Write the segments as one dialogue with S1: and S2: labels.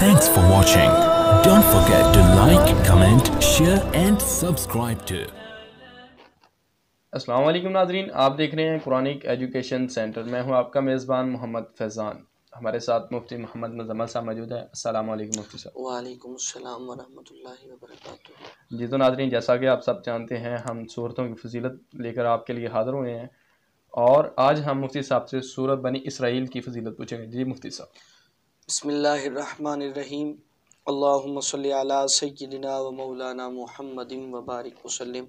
S1: Thanks for watching. Don't forget to like, comment, share and subscribe to.
S2: السلام علیکم ناظرین، آپ دیکھ رہے ہیں قرآنک ایجوکیشن سینٹر۔ میں ہوں آپ کا میزبان محمد فیضان۔ ہمارے ساتھ مفتی محمد مزمل صاحب موجود ہیں۔ السلام علیکم مفتی صاحب۔
S3: وعلیکم السلام ورحمۃ اللہ وبرکاتہ۔
S2: جی تو ناظرین، جیسا کہ آپ سب جانتے ہیں، ہم سورتوں کی فضیلت لے کر آپ کے لیے حاضر ہوئے ہیں، اور آج ہم مفتی صاحب سے سورت بنی اسرائیل کی فضیلت پوچھیں گے۔ جی مفتی صاحب۔
S3: بسم اللہ الرحمن الرحیم۔ اللہم صلی علی سیدنا و مولانا محمد وبارک وسلم۔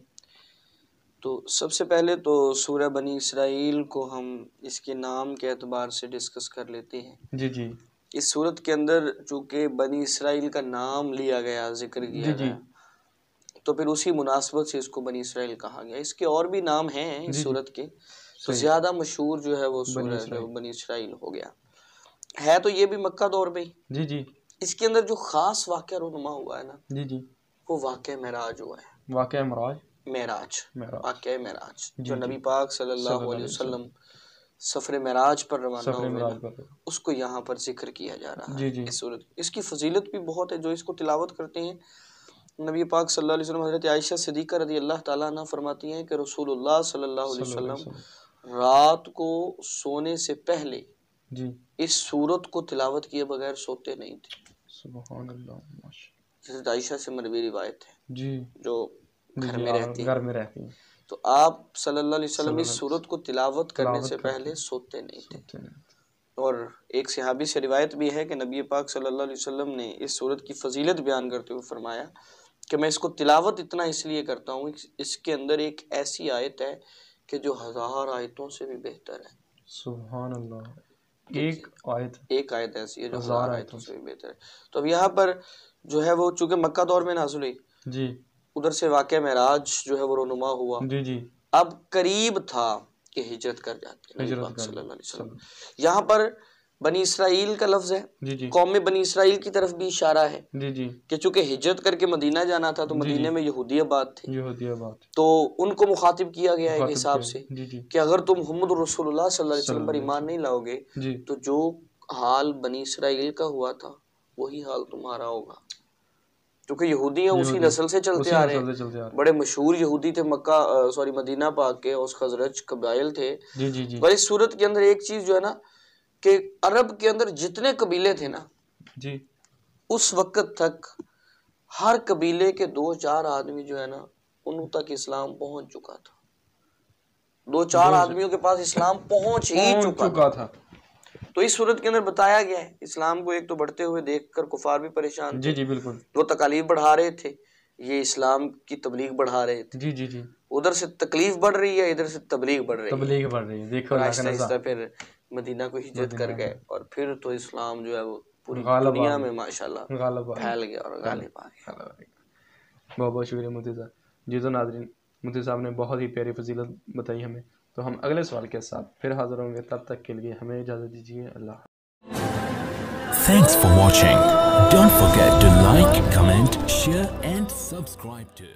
S3: تو سب سے پہلے تو سورہ بنی اسرائیل کو ہم اس کے نام کے اعتبار سے ڈسکس کر لیتے ہیں۔
S2: جی جی۔
S3: اس سورت کے اندر چونکہ بنی اسرائیل کا نام لیا گیا، ذکر کیا گیا، تو پھر اسی مناسبت سے اس کو بنی اسرائیل کہا گیا۔ اس کے اور بھی نام ہیں اس سورت کے، تو زیادہ مشہور جو ہے وہ سورہ بنی اسرائیل ہو گیا ہے۔ تو یہ بھی مکہ دور میں ہی۔
S2: جی جی۔
S3: اس کے اندر جو خاص واقعہ رونما ہوا ہے نا،
S2: جی جی،
S3: وہ واقعہ معراج ہوا ہے۔
S2: واقعہ معراج،
S3: واقعہ معراج جو نبی پاک صلی اللہ علیہ وسلم سفر معراج پر روانہ ہوئے، اس کو یہاں پر ذکر کیا جا رہا ہے اس سورت۔ اس کی فضیلت بھی بہت ہے، جو اس کو تلاوت کرتے ہیں۔ نبی پاک صلی اللہ علیہ وسلم، حضرت عائشہ صدیقہ رضی اللہ تعالیٰ عنہ فرماتی ہیں کہ رسول اللہ صلی اللہ علیہ وسلم رات کو سونے سے پہلے اس سورت کو تلاوت کیے بغیر سوتے نہیں تھے۔
S2: سبحان اللہ۔
S3: حضرت عائشہ سے مروی روایت ہے،
S2: جی،
S3: جو گھر میں رہتی ہیں۔ تو آپ صلی اللہ علیہ وسلم اس سورت کو تلاوت کرنے سے پہلے سوتے نہیں تھے۔ اور ایک صحابی سے روایت بھی ہے کہ نبی پاک صلی اللہ علیہ وسلم نے اس سورت کی فضیلت بیان کرتے ہوئے فرمایا کہ میں اس کو تلاوت اتنا اس لیے کرتا ہوں، اس کے اندر ایک ایسی آیت ہے کہ جو 1000 آیتوں سے بھی بہتر ہے۔
S2: سبحان اللہ۔ ایک
S3: آیت ایسی ہے جو 1000 آیتوں سے بھی بہتر ہے۔ تو اب یہاں پر جو ہے وہ چونکہ مکہ دور میں نازل ہوئی،
S2: جی،
S3: ادھر سے واقعہ معراج جو ہے وہ رونما ہوا۔
S2: جی جی۔
S3: اب قریب تھا کہ ہجرت کر جاتے نبی پاک صلی اللہ علیہ وسلم۔ یہاں پر بنی اسرائیل کا لفظ ہے، قوم بنی اسرائیل کی طرف بھی اشارہ ہے کہ چونکہ ہجرت کر کے مدینہ جانا تھا تو مدینہ میں یہودی آباد تھے، تو ان کو مخاطب کیا گیا ایک حساب سے کہ اگر تم محمد رسول اللہ صلی اللہ علیہ وسلم پر ایمان نہیں لاؤ گے تو جو حال بنی اسرائیل کا ہوا تھا وہی حال تمہارا ہوگا، کیونکہ یہودی ہیں اسی نسل سے چلتے آ رہے ہیں۔ بڑے مشہور یہودی تھے مدینہ پاک کے، اس خزرج قبائل تھے۔ اور اس صورت کے اندر ایک چیز جو ہے نا کہ عرب کے اندر جتنے قبیلے تھے نا، اس وقت تک ہر قبیلے کے 2-4 آدمی جو ہے نا انہوں تک اسلام پہنچ چکا تھا۔ 2-4 آدمیوں کے پاس اسلام پہنچ ہی چکا تھا۔ تو اس صورت کے اندر بتایا گیا ہے اسلام کو ایک تو بڑھتے ہوئے دیکھ کر کفار بھی پریشان تھے، وہ تکالیف بڑھا رہے تھے، یہ اسلام کی تبلیغ بڑھا رہے تھے۔ ادھر سے تکلیف بڑھ رہی ہے، ادھر سے تبلیغ بڑھ رہی ہے۔ اور آہستہ آہستہ پھر مدینہ کو ہجرت کر گئے، اور پھر تو اسلام جو ہے وہ پوری دنیا میں ماشاءاللہ پھیل گیا اور غالب آ گیا۔
S2: بہت بہت شکریہ مفتی صاحب۔ جی تو ناظرین، مفتی صاحب نے بہت ہی پیاری فضیلت بتائی ہمیں، تو ہم اگلے سوال کے ساتھ پھر حاضر ہوں گے، تب تک کے لیے ہمیں اجازت دیجیے۔ اللہ۔
S1: Thanks for watching. Don't forget to like, comment, share and subscribe to